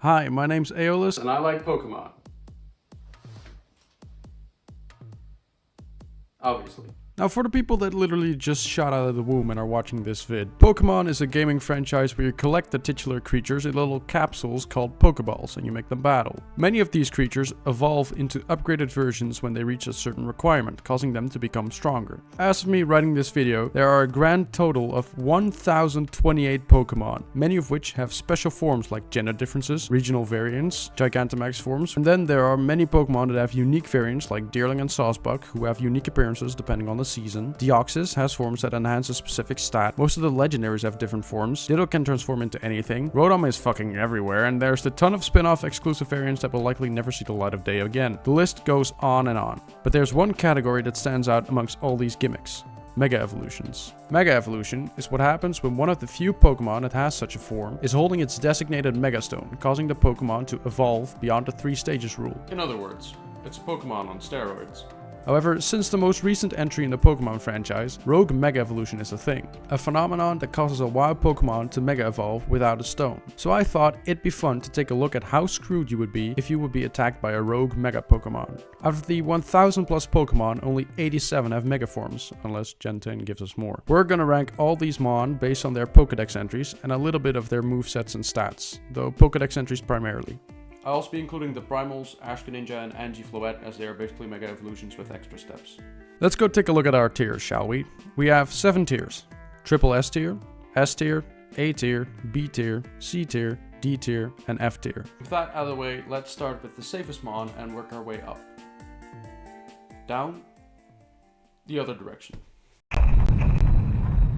Hi, my name's Aeolus and I like Pokémon. Obviously. Now for the people that literally just shot out of the womb and are watching this vid, Pokémon is a gaming franchise where you collect the titular creatures in little capsules called Pokeballs and you make them battle. Many of these creatures evolve into upgraded versions when they reach a certain requirement, causing them to become stronger. As of me writing this video, there are a grand total of 1028 Pokémon, many of which have special forms like gender differences, regional variants, Gigantamax forms, and then there are many Pokémon that have unique variants like Deerling and Sawsbuck who have unique appearances depending on the season. Deoxys has forms that enhance a specific stat. Most of the legendaries have different forms. Ditto can transform into anything. Rotom is fucking everywhere, and there's a ton of spin-off exclusive variants that will likely never see the light of day again. The list goes on and on. But there's one category that stands out amongst all these gimmicks. Mega Evolutions. Mega Evolution is what happens when one of the few Pokemon that has such a form is holding its designated Mega Stone, causing the Pokemon to evolve beyond the 3 stages rule. In other words, it's a Pokémon on steroids. However, since the most recent entry in the Pokémon franchise, Rogue Mega Evolution is a thing. A phenomenon that causes a wild Pokémon to Mega Evolve without a stone. So I thought it'd be fun to take a look at how screwed you would be if you would be attacked by a Rogue Mega Pokémon. Out of the 1000 plus Pokémon, only 87 have Mega forms, unless Gen 10 gives us more. We're gonna rank all these Mon based on their Pokédex entries and a little bit of their movesets and stats, though Pokédex entries primarily. I'll also be including the Primals, Ashka-Ninja, and Angie-Floette as they are basically Mega Evolutions with extra steps. Let's go take a look at our tiers, shall we? We have 7 tiers. Triple S tier, S tier, A tier, B tier, C tier, D tier, and F tier. With that out of the way, let's start with the safest Mon and work our way up. Down, the other direction.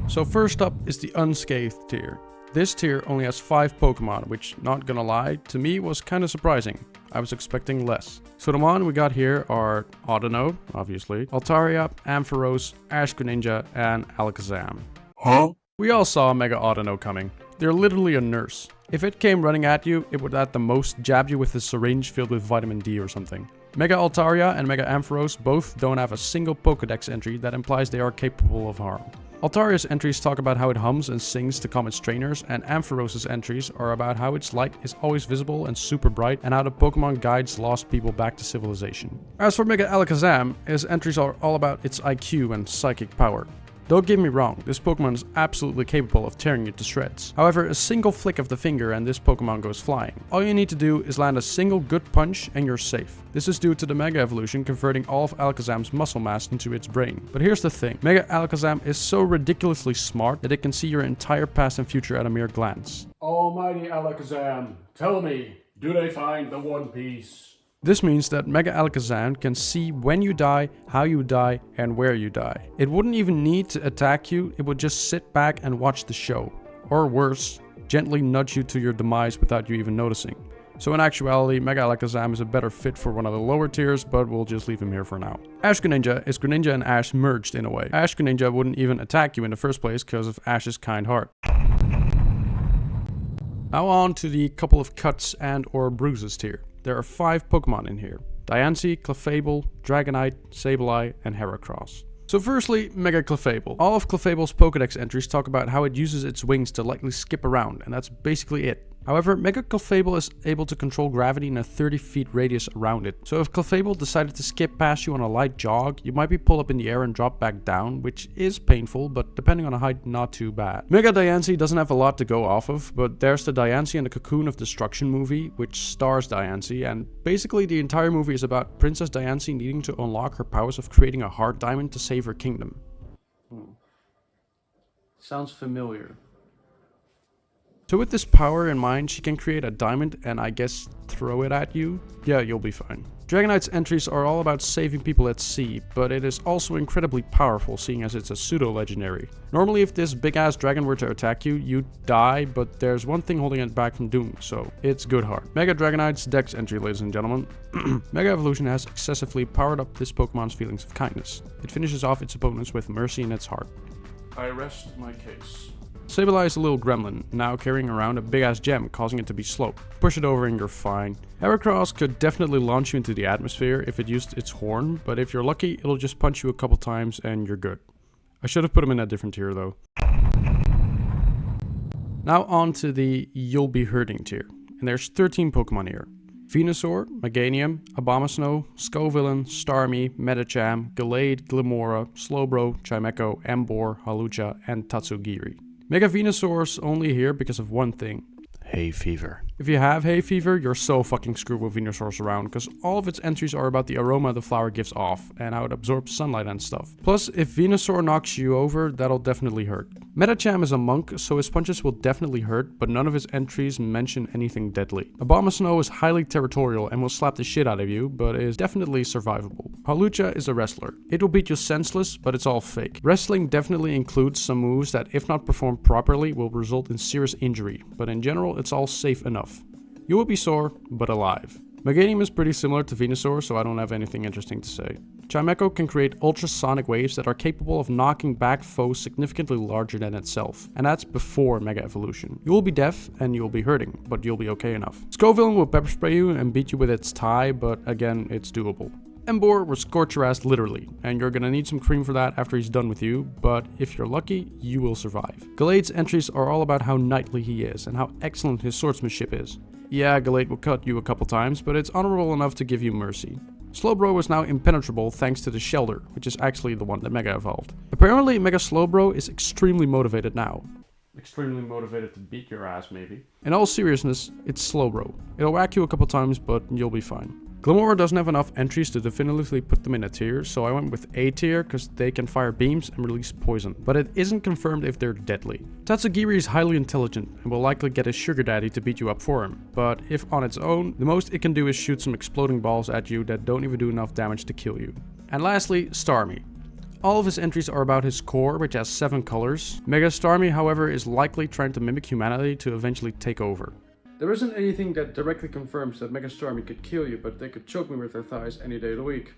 So first up is the Unscathed tier. This tier only has 5 Pokemon, which, not gonna lie, to me was kinda surprising. I was expecting less. So the Mon we got here are Audino, obviously, Altaria, Ampharos, Ashka-Ninja, and Alakazam. Huh? We all saw Mega Audino coming. They're literally a nurse. If it came running at you, it would at the most jab you with a syringe filled with vitamin D or something. Mega Altaria and Mega Ampharos both don't have a single Pokédex entry that implies they are capable of harm. Altaria's entries talk about how it hums and sings to calm its trainers, and Ampharos' entries are about how its light is always visible and super bright, and how the Pokemon guides lost people back to civilization. As for Mega Alakazam, his entries are all about its IQ and psychic power. Don't get me wrong, this Pokemon is absolutely capable of tearing you to shreds. However, a single flick of the finger and this Pokemon goes flying. All you need to do is land a single good punch and you're safe. This is due to the Mega Evolution converting all of Alakazam's muscle mass into its brain. But here's the thing, Mega Alakazam is so ridiculously smart that it can see your entire past and future at a mere glance. Almighty Alakazam, tell me, do they find the One Piece? This means that Mega Alakazam can see when you die, how you die, and where you die. It wouldn't even need to attack you, it would just sit back and watch the show. Or worse, gently nudge you to your demise without you even noticing. So in actuality, Mega Alakazam is a better fit for one of the lower tiers, but we'll just leave him here for now. Ash-Greninja is Greninja and Ash merged in a way. Ash-Greninja wouldn't even attack you in the first place because of Ash's kind heart. Now on to the couple of cuts and or bruises tier. There are 5 Pokemon in here. Diancie, Clefable, Dragonite, Sableye, and Heracross. So firstly, Mega Clefable. All of Clefable's Pokédex entries talk about how it uses its wings to lightly skip around, and that's basically it. However, Mega Clefable is able to control gravity in a 30 feet radius around it. So if Clefable decided to skip past you on a light jog, you might be pulled up in the air and dropped back down, which is painful, but depending on the height, not too bad. Mega Diancie doesn't have a lot to go off of, but there's the Diancie and the Cocoon of Destruction movie, which stars Diancie, and basically the entire movie is about Princess Diancie needing to unlock her powers of creating a heart diamond to save her kingdom. Sounds familiar. So with this power in mind, she can create a diamond and I guess throw it at you? Yeah, you'll be fine. Dragonite's entries are all about saving people at sea, but it is also incredibly powerful seeing as it's a pseudo-legendary. Normally if this big ass dragon were to attack you, you'd die, but there's one thing holding it back from doing so. It's good heart. Mega Dragonite's Dex entry, ladies and gentlemen. Mega Evolution has excessively powered up this Pokemon's feelings of kindness. It finishes off its opponents with mercy in its heart. I rest my case. Sableye is a little gremlin, now carrying around a big ass gem, causing it to be slow. Push it over and you're fine. Heracross could definitely launch you into the atmosphere if it used its horn, but if you're lucky, it'll just punch you a couple times and you're good. I should have put him in a different tier though. Now on to the You'll Be Hurting tier. and there's 13 Pokemon here. Venusaur, Meganium, Abomasnow, Scovillain, Starmie, Medicham, Gallade, Glimmora, Slowbro, Chimecho, Emboar, Hawlucha, and Tatsugiri. Mega Venusaur's only here because of one thing. Hay fever. If you have hay fever, you're so fucking screwed with Venusaur's around, because all of its entries are about the aroma the flower gives off, and how it absorbs sunlight and stuff. Plus, if Venusaur knocks you over, that'll definitely hurt. Medicham is a monk, so his punches will definitely hurt, but none of his entries mention anything deadly. Abomasnow is highly territorial and will slap the shit out of you, but is definitely survivable. Hawlucha is a wrestler. It will beat you senseless, but it's all fake. Wrestling definitely includes some moves that, if not performed properly, will result in serious injury, but in general, it's all safe enough. You will be sore, but alive. Meganium is pretty similar to Venusaur, so I don't have anything interesting to say. Chimecho can create ultrasonic waves that are capable of knocking back foes significantly larger than itself, and that's before Mega Evolution. You will be deaf and you will be hurting, but you'll be okay enough. Scovillain will pepper spray you and beat you with its tie, but again, it's doable. Emboar will scorch your ass literally, and you're gonna need some cream for that after he's done with you, but if you're lucky, you will survive. Gallade's entries are all about how knightly he is and how excellent his swordsmanship is. Yeah, Gallade will cut you a couple times, but it's honorable enough to give you mercy. Slowbro is now impenetrable thanks to the Shelter, which is actually the one that Mega evolved. Apparently, Mega Slowbro is extremely motivated now. Extremely motivated to beat your ass, maybe. In all seriousness, it's Slowbro. It'll whack you a couple times, but you'll be fine. Glimmora doesn't have enough entries to definitively put them in a tier, so I went with A tier because they can fire beams and release poison, but it isn't confirmed if they're deadly. Tatsugiri is highly intelligent and will likely get his sugar daddy to beat you up for him, but if on its own, the most it can do is shoot some exploding balls at you that don't even do enough damage to kill you. And lastly, Starmie. All of his entries are about his core, which has 7 colors. Mega Starmie, however, is likely trying to mimic humanity to eventually take over. There isn't anything that directly confirms that Mega Starmie could kill you, but they could choke me with their thighs any day of the week.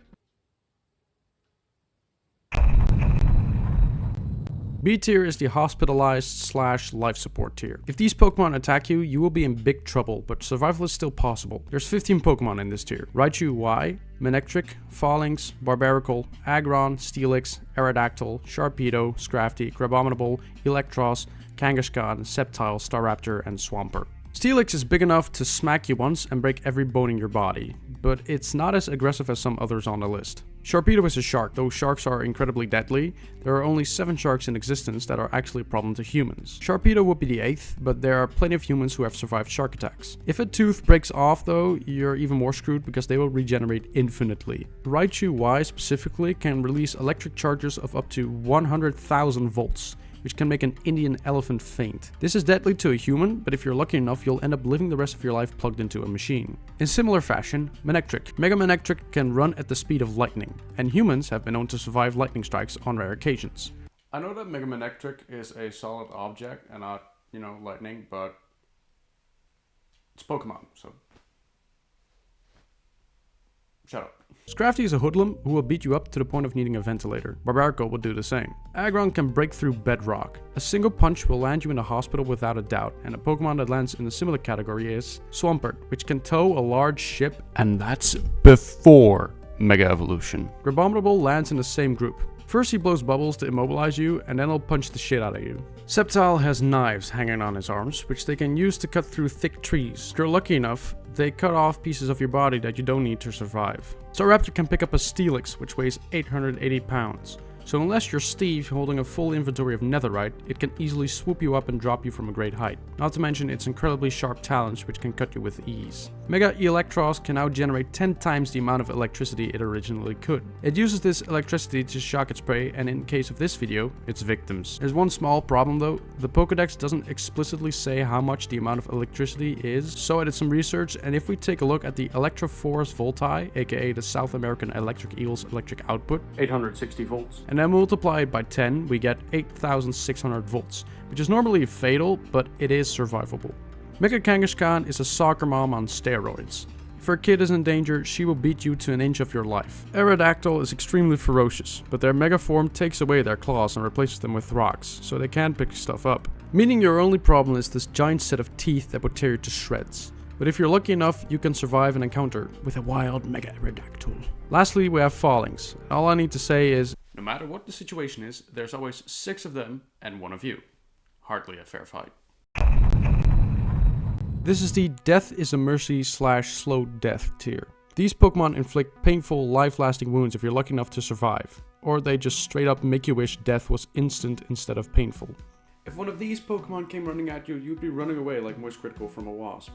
B tier is the hospitalized / life support tier. If these Pokemon attack you, you will be in big trouble, but survival is still possible. There's 15 Pokemon in this tier. Raichu Y, Manectric, Phalanx, Barbaracle, Aggron, Steelix, Aerodactyl, Sharpedo, Scrafty, Crabominable, Electros, Kangaskhan, Sceptile, Staraptor, and Swampert. Steelix is big enough to smack you once and break every bone in your body, but it's not as aggressive as some others on the list. Sharpedo is a shark. Though sharks are incredibly deadly, there are only 7 sharks in existence that are actually a problem to humans. Sharpedo would be the 8th, but there are plenty of humans who have survived shark attacks. If a tooth breaks off though, you're even more screwed because they will regenerate infinitely. Raichu Y specifically can release electric charges of up to 100,000 volts, which can make an Indian elephant faint. This is deadly to a human, but if you're lucky enough, you'll end up living the rest of your life plugged into a machine. In similar fashion, Manectric. Mega Manectric can run at the speed of lightning, and humans have been known to survive lightning strikes on rare occasions. I know that Mega Manectric is a solid object and not, lightning, but it's Pokemon, so shut up. Scrafty is a hoodlum who will beat you up to the point of needing a ventilator. Barbaracle will do the same. Aggron can break through bedrock. A single punch will land you in a hospital without a doubt, and a Pokemon that lands in a similar category is Swampert, which can tow a large ship, and that's before Mega Evolution. Crabominable lands in the same group. First he blows bubbles to immobilize you, and then he'll punch the shit out of you. Sceptile has knives hanging on his arms, which they can use to cut through thick trees. If you're lucky enough, they cut off pieces of your body that you don't need to survive. Staraptor can pick up a Steelix, which weighs 880 pounds. So unless you're Steve holding a full inventory of netherite, it can easily swoop you up and drop you from a great height. Not to mention its incredibly sharp talons, which can cut you with ease. Mega Electros can now generate 10 times the amount of electricity it originally could. It uses this electricity to shock its prey, and in case of this video, its victims. There's one small problem though. The Pokédex doesn't explicitly say how much the amount of electricity is, so I did some research, and if we take a look at the Electrophorus Voltae, aka the South American electric eel's electric output, 860 volts. and then multiply it by 10, we get 8,600 volts, which is normally fatal, but it is survivable. Mega Kangaskhan is a soccer mom on steroids. If her kid is in danger, she will beat you to an inch of your life. Aerodactyl is extremely ferocious, but their mega form takes away their claws and replaces them with rocks, so they can't pick stuff up. Meaning your only problem is this giant set of teeth that would tear you to shreds. But if you're lucky enough, you can survive an encounter with a wild Mega Aerodactyl. Lastly, we have Phalanx. All I need to say is, no matter what the situation is, there's always 6 of them and 1 of you. Hardly a fair fight. This is the Death is a Mercy / Slow Death tier. These Pokemon inflict painful, life-lasting wounds if you're lucky enough to survive, or they just straight up make you wish death was instant instead of painful. If one of these Pokemon came running at you, you'd be running away like Moist Critical from a wasp.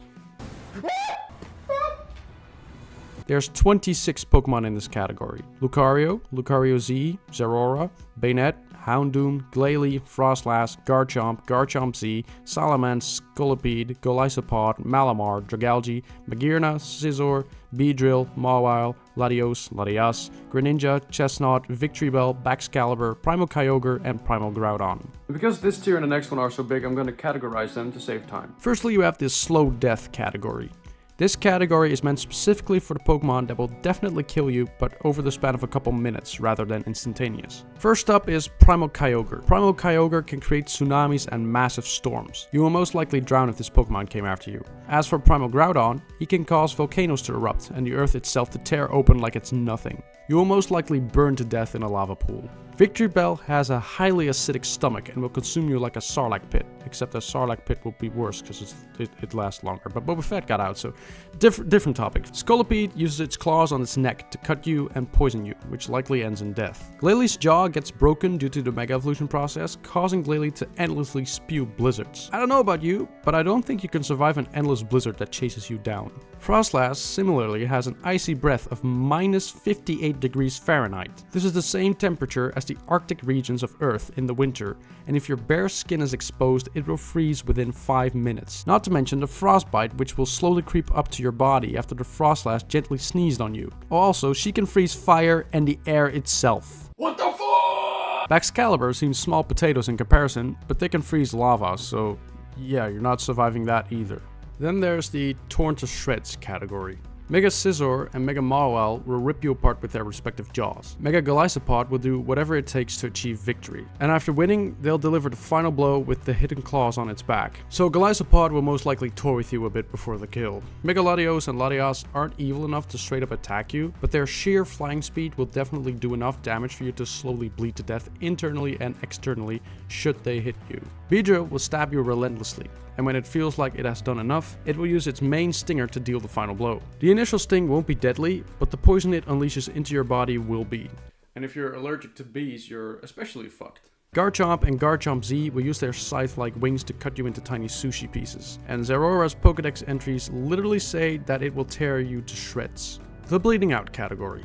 There's 26 Pokemon in this category. Lucario, Lucario Z, Zeraora, Banette, Houndoom, Glalie, Frostlass, Garchomp, Garchomp Z, Salamence, Scolipede, Golisopod, Malamar, Dragalge, Magearna, Scizor, Beedrill, Mawile, Latios, Latias, Greninja, Chestnut, Victreebel, Baxcalibur, Primal Kyogre, and Primal Groudon. Because this tier and the next one are so big, I'm going to categorize them to save time. Firstly, you have this Slow Death category. This category is meant specifically for the Pokemon that will definitely kill you, but over the span of a couple minutes rather than instantaneous. First up is Primal Kyogre. Primal Kyogre can create tsunamis and massive storms. You will most likely drown if this Pokemon came after you. As for Primal Groudon, he can cause volcanoes to erupt and the earth itself to tear open like it's nothing. You will most likely burn to death in a lava pool. Victreebel has a highly acidic stomach and will consume you like a Sarlacc pit, except the Sarlacc pit will be worse because it lasts longer, but Boba Fett got out, so different topic. Scolipede uses its claws on its neck to cut you and poison you, which likely ends in death. Glalie jaw gets broken due to the Mega Evolution process, causing Glalie to endlessly spew blizzards. I don't know about you, but I don't think you can survive an endless blizzard that chases you down. Frostlass similarly has an icy breath of minus 58 degrees Fahrenheit. This is the same temperature as the Arctic regions of Earth in the winter, and if your bare skin is exposed, it will freeze within 5 minutes. Not to mention the frostbite, which will slowly creep up to your body after the Frostlass gently sneezed on you. Also, she can freeze fire and the air itself. What the fuck? Baxcalibur seems small potatoes in comparison, but they can freeze lava, so yeah, you're not surviving that either. Then there's the Torn to Shreds category. Mega Scizor and Mega Mawile will rip you apart with their respective jaws. Mega Golisopod will do whatever it takes to achieve victory. And after winning, they'll deliver the final blow with the hidden claws on its back. So Golisopod will most likely toy with you a bit before the kill. Mega Latios and Latias aren't evil enough to straight up attack you, but their sheer flying speed will definitely do enough damage for you to slowly bleed to death internally and externally should they hit you. Beedrill will stab you relentlessly, and when it feels like it has done enough, it will use its main stinger to deal the final blow. The initial sting won't be deadly, but the poison it unleashes into your body will be. And if you're allergic to bees, you're especially fucked. Garchomp and Garchomp Z will use their scythe-like wings to cut you into tiny sushi pieces, and Zeraora's Pokédex entries literally say that it will tear you to shreds. The Bleeding Out category.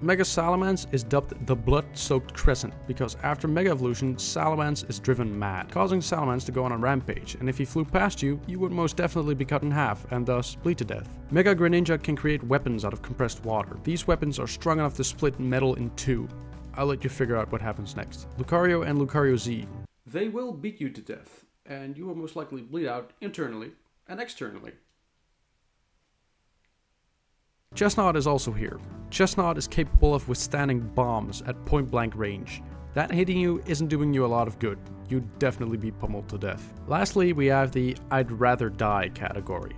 Mega Salamence is dubbed the Blood-Soaked Crescent because after Mega Evolution, Salamence is driven mad, causing Salamence to go on a rampage, and if he flew past you, you would most definitely be cut in half and thus bleed to death. Mega Greninja can create weapons out of compressed water. These weapons are strong enough to split metal in two. I'll let you figure out what happens next. Lucario and Lucario Z. They will beat you to death, and you will most likely bleed out internally and externally. Chestnut is also here. Chestnut is capable of withstanding bombs at point blank range. That hitting you isn't doing you a lot of good. You'd definitely be pummeled to death. Lastly, we have the I'd rather die category.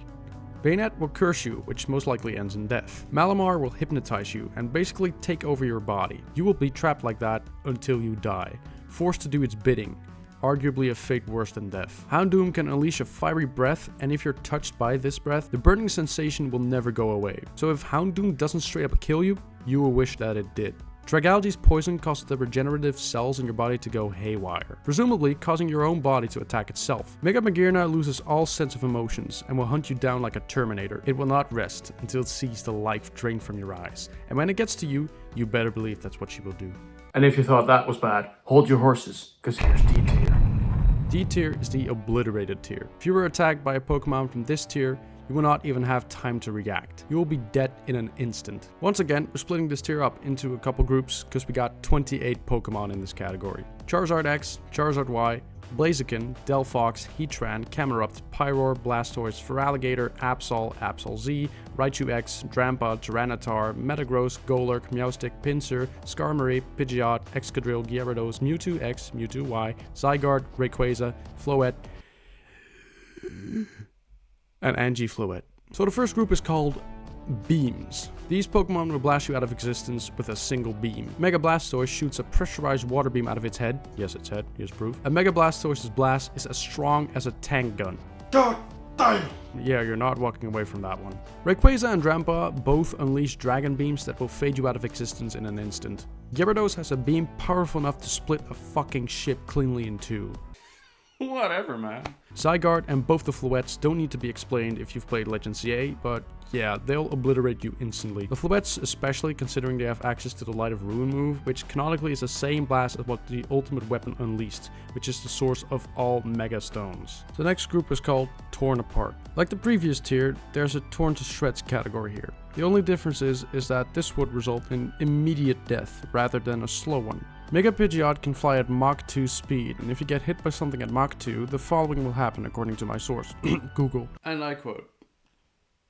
Banette will curse you, which most likely ends in death. Malamar will hypnotize you and basically take over your body. You will be trapped like that until you die, forced to do its bidding. Arguably a fate worse than death. Houndoom can unleash a fiery breath, and if you're touched by this breath, the burning sensation will never go away. So if Houndoom doesn't straight up kill you, you will wish that it did. Dragalge's poison causes the regenerative cells in your body to go haywire, presumably causing your own body to attack itself. Mega Magearna loses all sense of emotions and will hunt you down like a Terminator. It will not rest until it sees the life drained from your eyes, and when it gets to you, you better believe that's what she will do. And if you thought that was bad, hold your horses, because here's D tier. D tier is the obliterated tier. If you were attacked by a Pokemon from this tier, you will not even have time to react. You will be dead in an instant. Once again, we're splitting this tier up into a couple groups because we got 28 Pokemon in this category. Charizard X, Charizard Y, Blaziken, Delphox, Heatran, Camerupt, Pyroar, Blastoise, Feraligatr, Absol, Absol Z, Raichu X, Drampa, Tyranitar, Metagross, Golurk, Meowstic, Pinsir, Skarmory, Pidgeot, Excadrill, Gyarados, Mewtwo X, Mewtwo Y, Zygarde, Rayquaza, Floette, and Angifluet. So the first group is called Beams. These Pokemon will blast you out of existence with a single beam. Mega Blastoise shoots a pressurized water beam out of its head. Yes, its head. Here's proof. A Mega Blastoise's blast is as strong as a tank gun. Damn! Yeah, you're not walking away from that one. Rayquaza and Drampa both unleash dragon beams that will fade you out of existence in an instant. Gyarados has a beam powerful enough to split a fucking ship cleanly in two. Whatever, man. Zygarde and both the Floettes don't need to be explained if you've played Legends CA, but yeah, they'll obliterate you instantly. The Floettes especially, considering they have access to the Light of Ruin move, which canonically is the same blast as what the ultimate weapon Unleashed, which is the source of all Mega Stones. The next group is called Torn Apart. Like the previous tier, there's a Torn to Shreds category here. The only difference is that this would result in immediate death rather than a slow one. Mega Pidgeot can fly at Mach 2 speed, and if you get hit by something at Mach 2, the following will happen according to my source, Google. And I quote,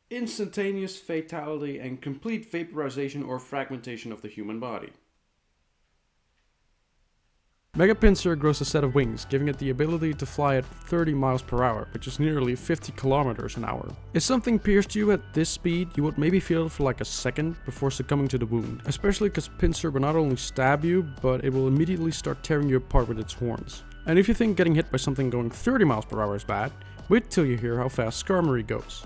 "Instantaneous fatality and complete vaporization or fragmentation of the human body." Mega Pinsir grows a set of wings, giving it the ability to fly at 30 miles per hour, which is nearly 50 kilometers an hour. If something pierced you at this speed, you would maybe feel it for like a second before succumbing to the wound, especially because Pinsir will not only stab you, but it will immediately start tearing you apart with its horns. And if you think getting hit by something going 30 miles per hour is bad, wait till you hear how fast Skarmory goes.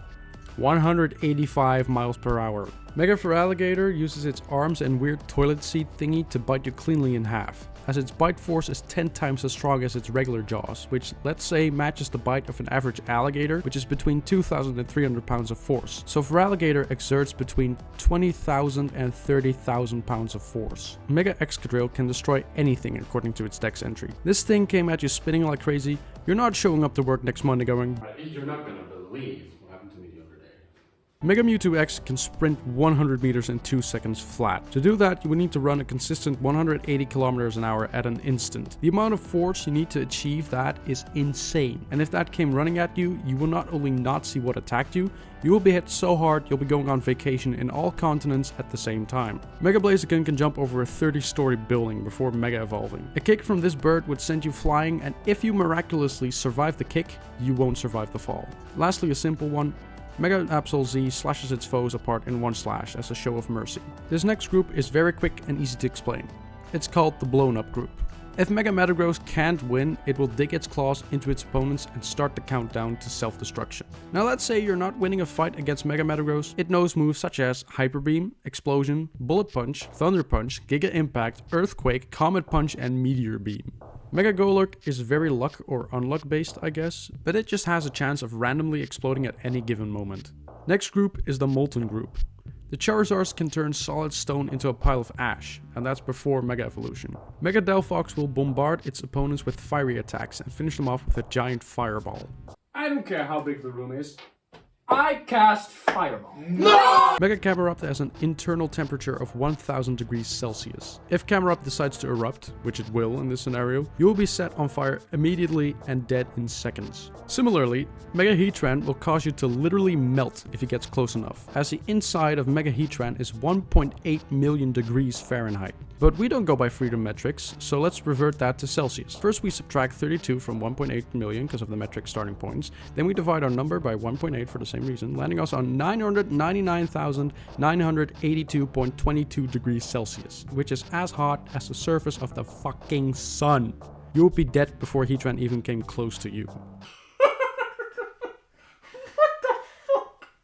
185 miles per hour. Mega Feraligatr uses its arms and weird toilet seat thingy to bite you cleanly in half, as its bite force is 10 times as strong as its regular jaws, which let's say matches the bite of an average alligator, which is between 2,000 and 300 pounds of force. So Feraligatr exerts between 20,000 and 30,000 pounds of force. Mega Excadrill can destroy anything according to its dex entry. This thing came at you spinning like crazy. You're not showing up to work next Monday going, "You're not gonna believe what happened to me the other day." Mega Mewtwo X can sprint 100 meters in 2 seconds flat. To do that, you would need to run a consistent 180 kilometers an hour at an instant. The amount of force you need to achieve that is insane. And if that came running at you, you will not only not see what attacked you, you will be hit so hard you'll be going on vacation in all continents at the same time. Mega Blaziken can jump over a 30-story building before Mega Evolving. A kick from this bird would send you flying, and if you miraculously survive the kick, you won't survive the fall. Lastly, a simple one. Mega Absol Z slashes its foes apart in one slash as a show of mercy. This next group is very quick and easy to explain. It's called the Blown Up group. If Mega Metagross can't win, it will dig its claws into its opponents and start the countdown to self-destruction. Now let's say you're not winning a fight against Mega Metagross. It knows moves such as Hyper Beam, Explosion, Bullet Punch, Thunder Punch, Giga Impact, Earthquake, Comet Punch, and Meteor Beam. Mega Golurk is very luck or unluck based, I guess, but it just has a chance of randomly exploding at any given moment. Next group is the Molten group. The Charizards can turn solid stone into a pile of ash, and that's before Mega Evolution. Mega Delphox will bombard its opponents with fiery attacks and finish them off with a giant fireball. I don't care how big the room is. I cast Fireball. No! Mega Camerupt has an internal temperature of 1000 degrees Celsius. If Camerupt decides to erupt, which it will in this scenario, you will be set on fire immediately and dead in seconds. Similarly, Mega Heatran will cause you to literally melt if it gets close enough, as the inside of Mega Heatran is 1.8 million degrees Fahrenheit. But we don't go by freedom metrics, so let's revert that to Celsius. First we subtract 32 from 1.8 million because of the metric starting points, then we divide our number by 1.8 for the same reason, landing us on 999,982.22 degrees Celsius, which is as hot as the surface of the fucking sun. You would be dead before Heatran even came close to you.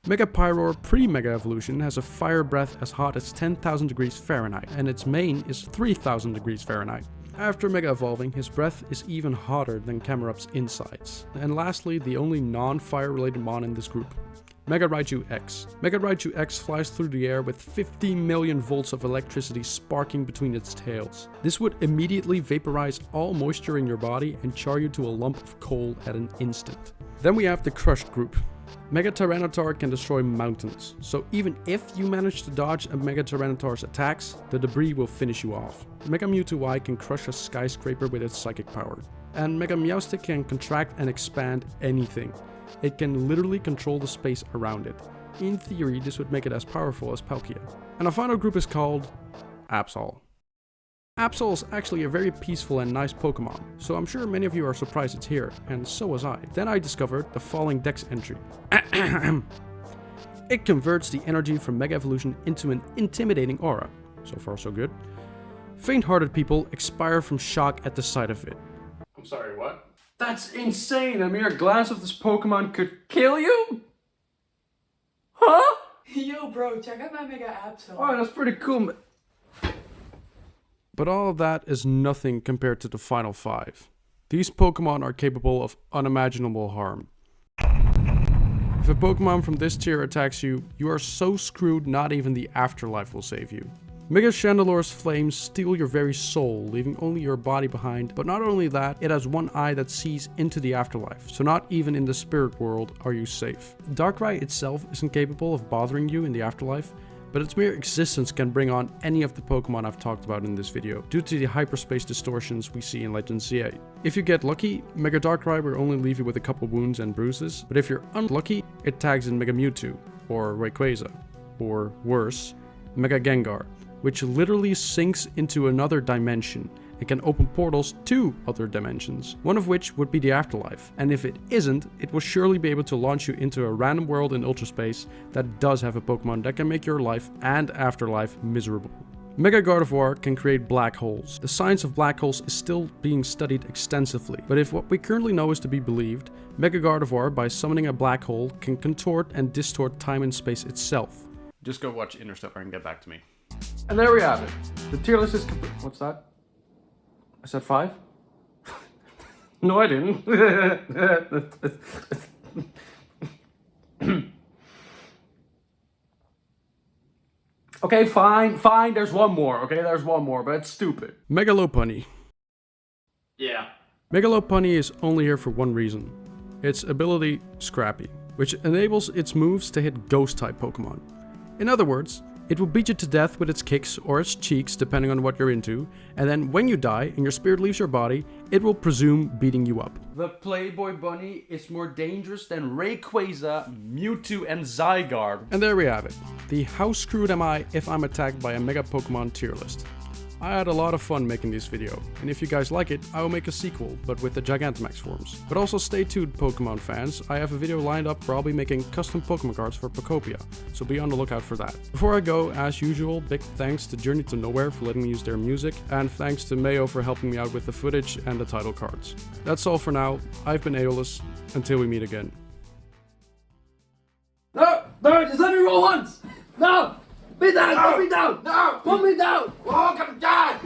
Mega Pyroar pre-Mega Evolution has a fire breath as hot as 10,000 degrees Fahrenheit, and its main is 3,000 degrees Fahrenheit. After Mega Evolving, his breath is even hotter than Camerupt's insides. And lastly, the only non-fire related mon in this group, Mega Raichu X. Mega Raichu X flies through the air with 50 million volts of electricity sparking between its tails. This would immediately vaporize all moisture in your body and char you to a lump of coal at an instant. Then we have the Crushed group. Mega Tyranitar can destroy mountains, so even if you manage to dodge a Mega Tyranitar's attacks, the debris will finish you off. Mega Mewtwo Y can crush a skyscraper with its psychic power. And Mega Meowstic can contract and expand anything. It can literally control the space around it. In theory, this would make it as powerful as Palkia. And our final group is called Absol. Absol is actually a very peaceful and nice Pokemon, so I'm sure many of you are surprised it's here, and so was I. Then I discovered the following dex entry. It converts the energy from Mega Evolution into an intimidating aura. So far so good. Faint-hearted people expire from shock at the sight of it. I'm sorry, what? That's insane. A mere glance of this Pokemon could kill you? Huh? Yo, bro, check out my Mega Absol. Oh, that's pretty cool. But all of that is nothing compared to the final 5. These Pokemon are capable of unimaginable harm. If a Pokemon from this tier attacks you, you are so screwed not even the afterlife will save you. Mega Chandelore's flames steal your very soul, leaving only your body behind, but not only that, it has one eye that sees into the afterlife, so not even in the spirit world are you safe. Darkrai itself isn't capable of bothering you in the afterlife, but its mere existence can bring on any of the Pokemon I've talked about in this video, due to the hyperspace distortions we see in Legend ZA. If you get lucky, Mega Darkrai will only leave you with a couple wounds and bruises, but if you're unlucky, it tags in Mega Mewtwo, or Rayquaza, or worse, Mega Gengar, which literally sinks into another dimension and can open portals to other dimensions, one of which would be the afterlife. And if it isn't, it will surely be able to launch you into a random world in Ultraspace that does have a Pokemon that can make your life and afterlife miserable. Mega Gardevoir can create black holes. The science of black holes is still being studied extensively, but if what we currently know is to be believed, Mega Gardevoir, by summoning a black hole, can contort and distort time and space itself. Just go watch Interstellar and get back to me. And there we have it. The tier list is complete. What's that? I said 5? No, I didn't. Okay, fine. There's one more. Okay, there's one more, but it's stupid. Megalopunny. Yeah. Megalopunny is only here for one reason. Its ability, Scrappy, which enables its moves to hit Ghost-type Pokemon. In other words, it will beat you to death with its kicks or its cheeks depending on what you're into, and then when you die and your spirit leaves your body, it will presume beating you up. The Playboy Bunny is more dangerous than Rayquaza, Mewtwo, and Zygarde. And there we have it. The how screwed am I if I'm attacked by a Mega Pokemon tier list. I had a lot of fun making this video, and if you guys like it, I will make a sequel, but with the Gigantamax forms. But also stay tuned, Pokemon fans, I have a video lined up where I'll be making custom Pokemon cards for Pokopia, so be on the lookout for that. Before I go, as usual, big thanks to Journey to Nowhere for letting me use their music, and thanks to Mayo for helping me out with the footage and the title cards. That's all for now. I've been Aeolus. Until we meet again. No, just let me roll once. No, be down, put me down. No, put me down. Oh, come down!